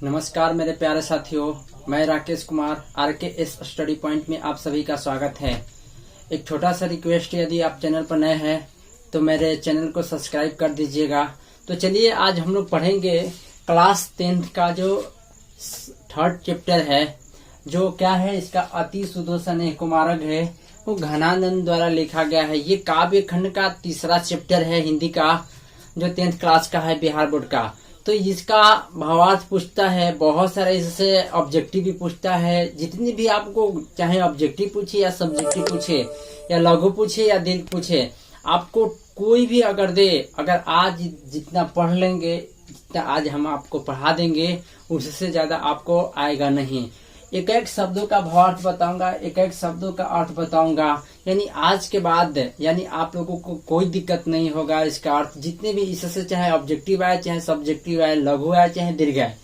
नमस्कार मेरे प्यारे साथियों, मैं Rakesh Kumar RKS study point में आप सभी का स्वागत है। एक छोटा सा रिक्वेस्ट, यदि आप चैनल पर नए हैं तो मेरे चैनल को सब्सक्राइब कर दीजिएगा। तो चलिए आज हम लोग पढ़ेंगे क्लास 10th का जो 3rd चैप्टर है, जो क्या है इसका अति सुधो स्नेह कुमारक है, वो घनानंद द्वारा लिखा गया है। ये काव्य खंड का 3रा चैप्टर है हिंदी का, जो 10th क्लास का है बिहार बोर्ड का। तो इसका भावार्थ पूछता है, बहुत सारे इससे ऑब्जेक्टिव भी पूछता है। जितनी भी आपको चाहे ऑब्जेक्टिव पूछे या सब्जेक्टिव पूछे या लघु पूछे या दीर्घ पूछे, आपको कोई भी अगर आज जितना पढ़ लेंगे, जितना आज हम आपको पढ़ा देंगे, उससे ज्यादा आपको आएगा नहीं। एक एक शब्दों का भावार्थ बताऊंगा, एक एक शब्दों का अर्थ बताऊंगा। यानी आज के बाद यानी आप लोगों को कोई दिक्कत नहीं होगा। इसका अर्थ जितने भी इससे चाहे ऑब्जेक्टिव आए, चाहे सब्जेक्टिव आए, लघु आए, चाहे दीर्घ आए,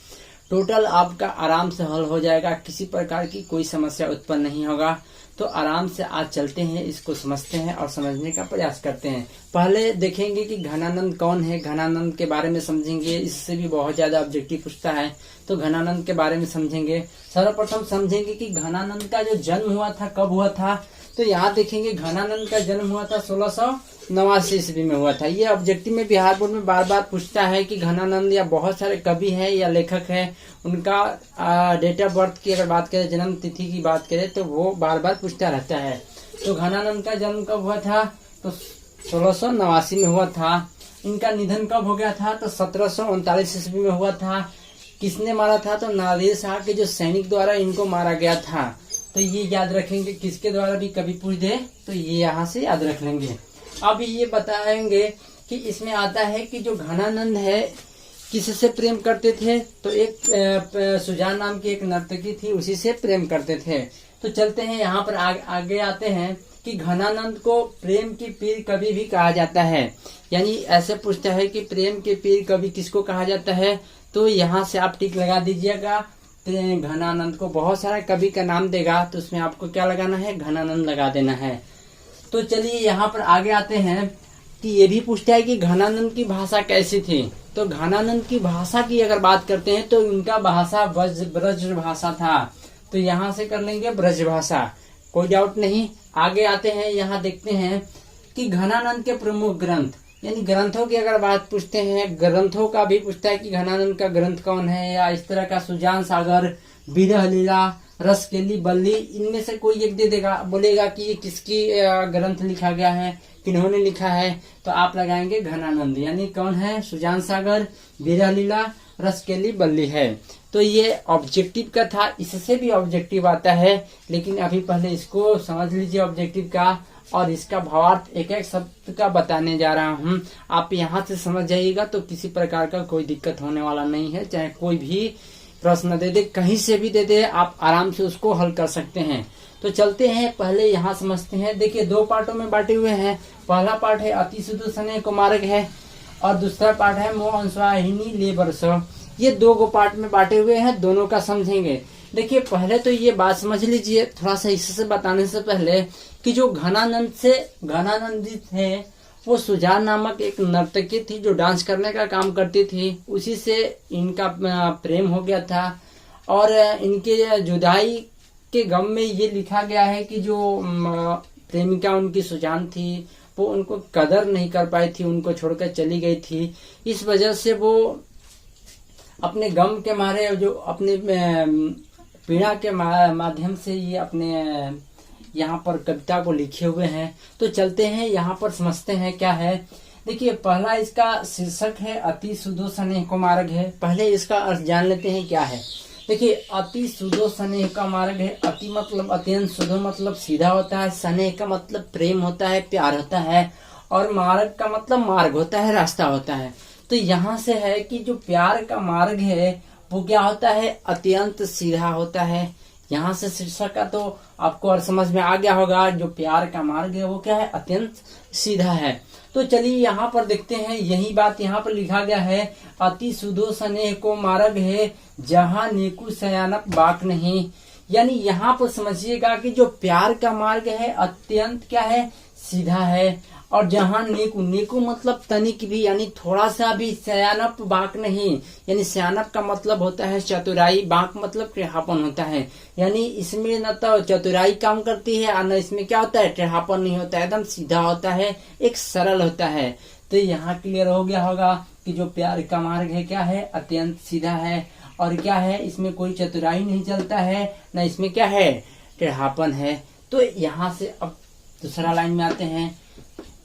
टोटल आपका आराम से हल हो जाएगा। किसी प्रकार की कोई समस्या उत्पन्न नहीं होगा। तो आराम से आज चलते हैं, इसको समझते हैं और समझने का प्रयास करते हैं। पहले देखेंगे कि घनानंद कौन है, घनानंद के बारे में समझेंगे। इससे भी बहुत ज्यादा ऑब्जेक्टिव पूछता है, तो घनानंद के बारे में समझेंगे। सर्वप्रथम समझेंगे कि घनानंद का जो जन्म हुआ था कब हुआ था। तो यहाँ देखेंगे घनानंद का जन्म हुआ था 1689 ईस्वी में हुआ था। ये ऑब्जेक्टिव में बिहार बोर्ड में बार बार पूछता है कि घनानंद या बहुत सारे कवि हैं या लेखक हैं, उनका डेट ऑफ बर्थ की अगर बात करें, जन्म तिथि की बात करें, तो वो बार बार पूछता रहता है। तो घनानंद का जन्म कब हुआ था? तो 1689 में हुआ था। इनका निधन कब हो गया था? तो 1739 ईस्वी में हुआ था। किसने मारा था? तो नादिर शाह के जो सैनिक द्वारा इनको मारा गया था। तो ये याद रखेंगे, किसके द्वारा भी कभी पूछ दे तो ये यहाँ से याद रख लेंगे। अब ये बताएंगे कि इसमें आता है कि जो घनानंद है किससे प्रेम करते थे। तो एक सुजान नाम की एक नर्तकी थी, उसी से प्रेम करते थे। तो चलते हैं यहाँ पर आगे आते हैं कि घनानंद को प्रेम की पीर कवि भी कहा जाता है। यानी ऐसे पूछता है कि प्रेम के पीर कवि किसको कहा जाता है। तो यहाँ से आप टिक लगा दीजिएगा। घनानंद को बहुत सारा कवि का नाम देगा, तो उसमें आपको क्या लगाना है? घनानंद लगा देना है। तो चलिए यहाँ पर आगे आते हैं कि ये भी पूछता है कि घनानंद की भाषा कैसी थी। तो घनानंद की भाषा की अगर बात करते हैं तो उनका भाषा ब्रज भाषा था। तो यहाँ से कर लेंगे ब्रज भाषा, कोई डाउट नहीं। आगे आते हैं, यहाँ देखते हैं कि घनानंद के प्रमुख ग्रंथ, यानी ग्रंथों की अगर बात पूछते हैं, ग्रंथों का भी पूछता है कि घनानंद का ग्रंथ कौन है, या इस तरह का सुजान सागर, विरह लीला, रसकेली, बल्ली, इनमें से कोई एक दे देगा, बोलेगा कि ये किसकी ग्रंथ लिखा गया है, किन्होंने लिखा है। तो आप लगाएंगे घनानंद। यानी कौन है? सुजान सागर, विरह लीला, रसकेली, बल्ली है। तो ये ऑब्जेक्टिव का था, इससे भी ऑब्जेक्टिव आता है, लेकिन अभी पहले इसको समझ लीजिए ऑब्जेक्टिव का, और इसका भावार्थ एक एक शब्द का बताने जा रहा हूँ। आप यहाँ से समझ जाइएगा तो किसी प्रकार का कोई दिक्कत होने वाला नहीं है। चाहे कोई भी प्रश्न दे दे, कहीं से भी दे दे, आप आराम से उसको हल कर सकते हैं। तो चलते हैं, पहले यहाँ समझते हैं। देखिए, 2 पार्टों में बांटे हुए हैं। पहला पार्ट है अति सुधो स्नेह कुमारक है, और दूसरा पार्ट है मोह अंशवाहिनी ले बरसो। ये 2 पार्ट में बांटे हुए हैं, दोनों का समझेंगे। देखिए, पहले तो ये बात समझ लीजिए थोड़ा सा इससे बताने से पहले कि जो घनानंदित है, वो सुजान नामक एक नर्तकी थी जो डांस करने का काम करती थी। उसी से इनका प्रेम हो गया था, और इनके जुदाई के गम में ये लिखा गया है कि जो प्रेमिका उनकी सुजान थी, वो उनको कदर नहीं कर पाई थी, उनको छोड़कर चली गई थी। इस वजह से वो अपने गम के मारे, जो अपने पीड़ा के माध्यम से ये अपने यहाँ पर कविता को लिखे हुए हैं। तो चलते हैं यहाँ पर समझते हैं क्या है। देखिए, पहला इसका शीर्षक है अति सुधो स्नेह कुमारक है। पहले इसका अर्थ जान लेते हैं क्या है। देखिए, अति सुधो स्नेह का मार्ग है। अति मतलब अत्यंत, सुधो मतलब सीधा होता है, स्नेह का मतलब प्रेम होता है, प्यार होता है, और मार्ग का मतलब मार्ग होता है, रास्ता होता है। तो यहाँ से है कि जो प्यार का मार्ग है वो क्या होता है? अत्यंत सीधा होता है। यहाँ से शीर्षक का तो आपको और समझ में आ गया होगा। जो प्यार का मार्ग है वो क्या है? अत्यंत सीधा है। तो चलिए यहाँ पर देखते हैं, यही बात यहाँ पर लिखा गया है। अति सुधो स्नेह को मार्ग है, जहाँ नेकु सयानक बाक नहीं। यानी यहाँ पर समझिएगा कि जो प्यार का मार्ग है अत्यंत क्या है? सीधा है, और जहाँ नेकु, नेकु मतलब तनिक भी, यानी थोड़ा सा भी, सयानप बाक नहीं, यानी सयानप का मतलब होता है चतुराई, बाक मतलब टेढ़ापन होता है, यानी इसमें न तो चतुराई काम करती है और न इसमें क्या होता है, टेढ़ापन नहीं होता है, एकदम सीधा होता है, एक सरल होता है। तो यहाँ क्लियर हो गया होगा कि जो प्यार का मार्ग है क्या है, अत्यंत सीधा है, और क्या है, इसमें कोई चतुराई नहीं चलता है, न इसमें क्या है, टेढ़ापन है। तो यहाँ से अब दूसरा लाइन में आते हैं,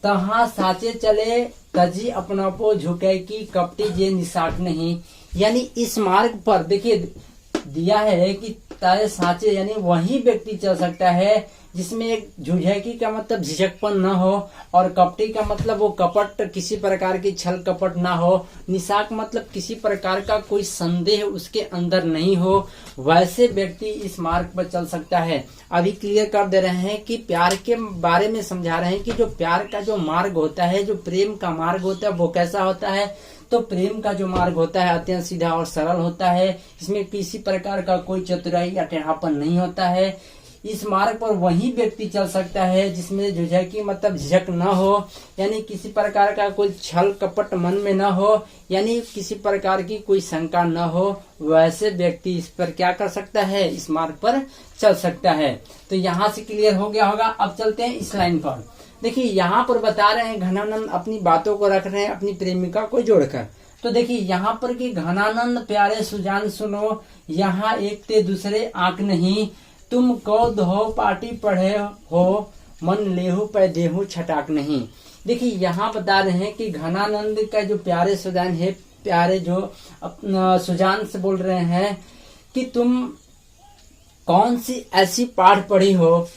तहाँ साचे चले तजी अपनापो झुके की कपटी जे निशाक नहीं, यानी इस मार्ग पर देखिए दिया है कि तय साचे, यानी वही व्यक्ति चल सकता है जिसमें एक झुझकी का मतलब झिझकपन न हो, और कपटी का मतलब वो कपट, किसी प्रकार की छल कपट ना हो, निशाक मतलब किसी प्रकार का कोई संदेह उसके अंदर नहीं हो, वैसे व्यक्ति इस मार्ग पर चल सकता है। अभी क्लियर कर दे रहे हैं कि प्यार के बारे में समझा रहे हैं कि जो प्यार का जो मार्ग होता है, जो प्रेम का मार्ग होता है, वो कैसा होता है। तो प्रेम का जो मार्ग होता है अत्यंत सीधा और सरल होता है, इसमें किसी प्रकार का कोई चतुराई या टेढ़ापन नहीं होता है। इस मार्ग पर वही व्यक्ति चल सकता है जिसमें झुझकी मतलब झिझक न हो, यानी किसी प्रकार का कोई छल कपट मन में न हो, यानी किसी प्रकार की कोई शंका न हो, वैसे व्यक्ति इस पर क्या कर सकता है, इस मार्ग पर चल सकता है। तो यहाँ से क्लियर हो गया होगा। अब चलते हैं इस लाइन पर। देखिए यहाँ पर बता रहे हैं घनानंद अपनी बातों को रख रहे हैं अपनी प्रेमिका को जोड़कर। तो देखिए यहाँ पर कि घनानंद प्यारे सुजान सुनो, यहाँ एक ते दूसरे आंख नहीं, तुम कौद हो पार्टी पढ़े हो, मन लेहू पै देहू छटाक नहीं। देखिए यहाँ बता रहे हैं कि घनानंद का जो प्यारे सुजान है, प्यारे जो सुजान से बोल रहे हैं कि तुम कौन सी ऐसी पाठ पढ़ी हो,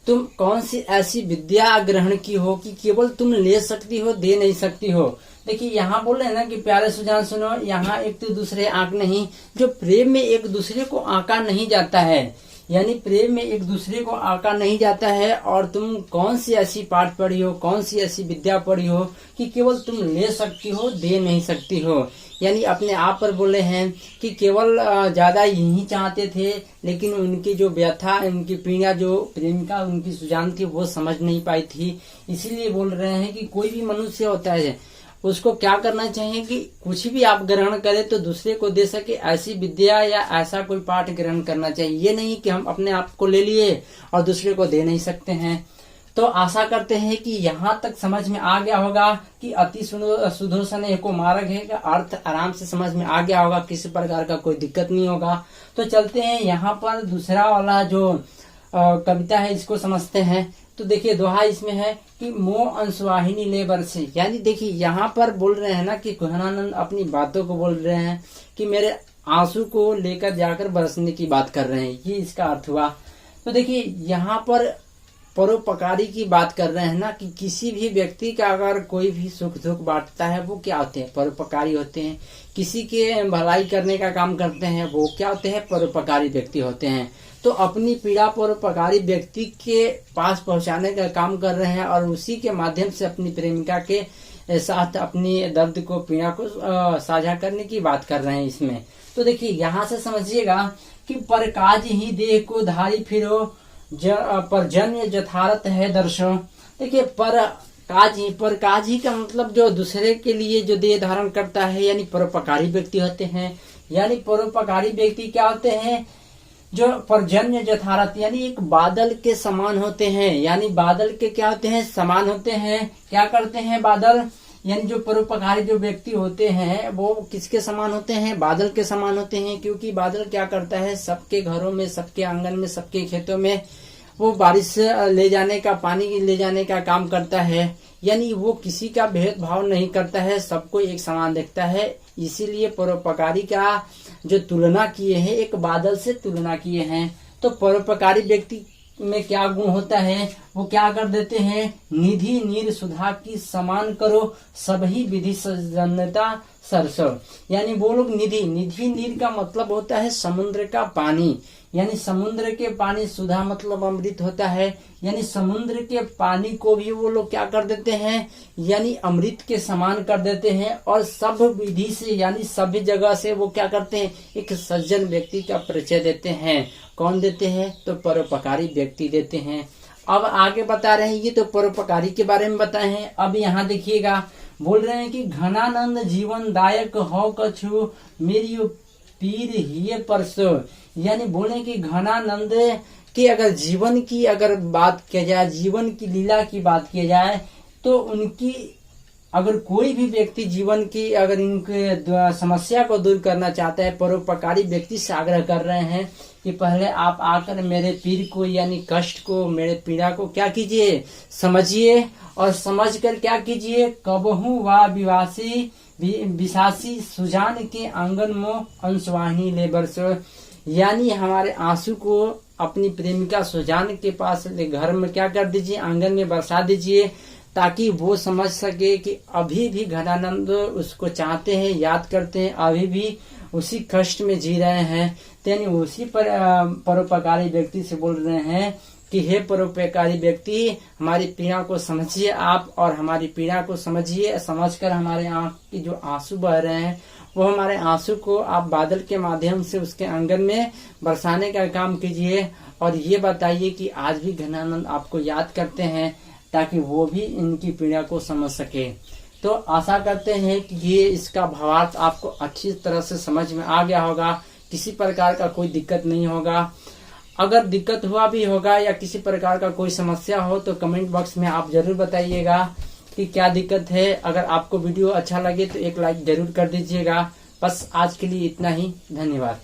तुम कौन सी ऐसी विद्या ग्रहण की हो कि केवल तुम ले सकती हो, दे नहीं सकती हो। देखिए यहाँ बोल रहे हैं ना कि प्यारे सुजान सुनो, यहाँ एक तो दूसरे आंक नहीं, जो प्रेम में एक दूसरे को आंका नहीं जाता है, यानी प्रेम में एक दूसरे को आंका नहीं जाता है। और तुम कौन सी ऐसी पाठ पढ़ी हो, कौन सी ऐसी विद्या पढ़ी हो कि केवल तुम ले सकती हो, दे नहीं सकती हो, यानी अपने आप पर बोले हैं कि केवल ज्यादा यही चाहते थे, लेकिन उनकी जो व्यथा, उनकी पीड़ा जो प्रेमिका उनकी सुजान थी वो समझ नहीं पाई थी। इसीलिए बोल रहे हैं कि कोई भी मनुष्य होता है उसको क्या करना चाहिए कि कुछ भी आप ग्रहण करें तो दूसरे को दे सके, ऐसी विद्या या ऐसा कोई पाठ ग्रहण करना चाहिए। ये नहीं कि हम अपने आप को ले लिए और दूसरे को दे नहीं सकते हैं। तो आशा करते हैं कि यहाँ तक समझ में आ गया होगा कि अति सुदोषण एको मार्ग है का अर्थ आराम से समझ में आ गया होगा, किसी प्रकार का कोई दिक्कत नहीं होगा। तो चलते हैं यहाँ पर दूसरा वाला जो कविता है इसको समझते हैं। तो देखिए दोहा इसमें है कि मोह अंशवाहिनी ले बरसे, यानी देखिए यहाँ पर बोल रहे हैं ना कि घनानंद अपनी बातों को बोल रहे हैं कि मेरे आंसू को लेकर जाकर बरसने की बात कर रहे हैं, ये इसका अर्थ हुआ। तो देखिए यहाँ पर परोपकारी की बात कर रहे हैं ना कि किसी भी व्यक्ति का अगर कोई भी सुख दुख बांटता है वो क्या होते हैं, परोपकारी होते हैं। किसी के भलाई करने का काम करते हैं वो क्या होते हैं, परोपकारी व्यक्ति होते हैं। तो अपनी पीड़ा परोपकारी व्यक्ति के पास पहुंचाने का काम कर रहे हैं और उसी के माध्यम से अपनी प्रेमिका के साथ अपनी दर्द को, पीड़ा को साझा करने की बात कर रहे हैं इसमें। तो देखिए यहाँ से समझिएगा कि पर काज ही देह को धारी फिरो, पर जन्य यथार्थ है दर्शन। देखिए पर काज ही का मतलब जो दूसरे के लिए जो देह धारण करता है, यानी परोपकारी व्यक्ति होते हैं। यानी परोपकारी व्यक्ति क्या होते हैं, जो पर्जन्य यथार्थ, यानी एक बादल के समान होते हैं। यानी बादल के क्या होते हैं, समान होते हैं। क्या करते हैं बादल, यानी जो परोपकारी जो व्यक्ति होते हैं वो किसके समान होते हैं, बादल के समान होते हैं। क्योंकि बादल क्या करता है, सबके घरों में, सबके आंगन में, सबके खेतों में वो बारिश ले जाने का, पानी ले जाने का काम करता है। यानी वो किसी का भेदभाव नहीं करता है, सबको एक समान देखता है। इसीलिए परोपकारी का जो तुलना किए हैं, एक बादल से तुलना किए हैं। तो परोपकारी व्यक्ति में क्या गुण होता है, वो क्या कर देते हैं, निधि नीर सुधा की समान करो, सभी विधि सजनता सरसो। यानी वो लोग निधि नीर का मतलब होता है समुद्र का पानी, यानी समुद्र के पानी, सुधा मतलब अमृत होता है। यानी समुद्र के पानी को भी वो लोग क्या कर देते हैं, यानी अमृत के समान कर देते हैं। और सब विधि से, यानी सभी जगह से वो क्या करते हैं, एक सज्जन व्यक्ति का परिचय देते हैं। कौन देते हैं, तो परोपकारी व्यक्ति देते हैं। अब आगे बता रहे हैं, ये तो परोपकारी के बारे में बताए हैं। अब यहाँ देखिएगा, बोल रहे हैं कि घनानंद जीवन दायक हो कछु मेरी पीर ही परसो। यानी बोले कि घनानंद कि अगर जीवन की अगर बात किया जाए, जीवन की लीला की बात किया जाए, तो उनकी अगर कोई भी व्यक्ति जीवन की अगर इनके समस्या को दूर करना चाहता है, परोपकारी व्यक्ति से आग्रह कर रहे हैं कि पहले आप आकर मेरे पीर को यानी कष्ट को, मेरे पीड़ा को क्या कीजिए, समझिए, और समझकर क्या कीजिए, कबहू वा विवासी विशासी सुजान के आंगन में अंशवाहिनी ले बरसो। यानी हमारे आंसू को अपनी प्रेमिका सुजान के पास घर में क्या कर दीजिए, आंगन में बरसा दीजिए, ताकि वो समझ सके कि अभी भी घनानंद उसको चाहते हैं, याद करते हैं, अभी भी उसी कष्ट में जी रहे हैं। यानी उसी पर परोपकारी व्यक्ति से बोल रहे हैं कि हे परोपकारी व्यक्ति, हमारी पीड़ा को समझिए आप, और हमारी पीड़ा को समझिए, समझकर हमारे आंख की जो आंसू बह रहे हैं, वो हमारे आंसू को आप बादल के माध्यम से उसके आंगन में बरसाने का काम कीजिए, और ये बताइए कि आज भी घनानंद आपको याद करते हैं, ताकि वो भी इनकी पीड़ा को समझ सके। तो आशा करते हैं कि ये इसका भावार्थ आपको अच्छी तरह से समझ में आ गया होगा, किसी प्रकार का कोई दिक्कत नहीं होगा। अगर दिक्कत हुआ भी होगा या किसी प्रकार का कोई समस्या हो तो कमेंट बॉक्स में आप जरूर बताइएगा कि क्या दिक्कत है। अगर आपको वीडियो अच्छा लगे तो एक लाइक जरूर कर दीजिएगा। बस आज के लिए इतना ही, धन्यवाद।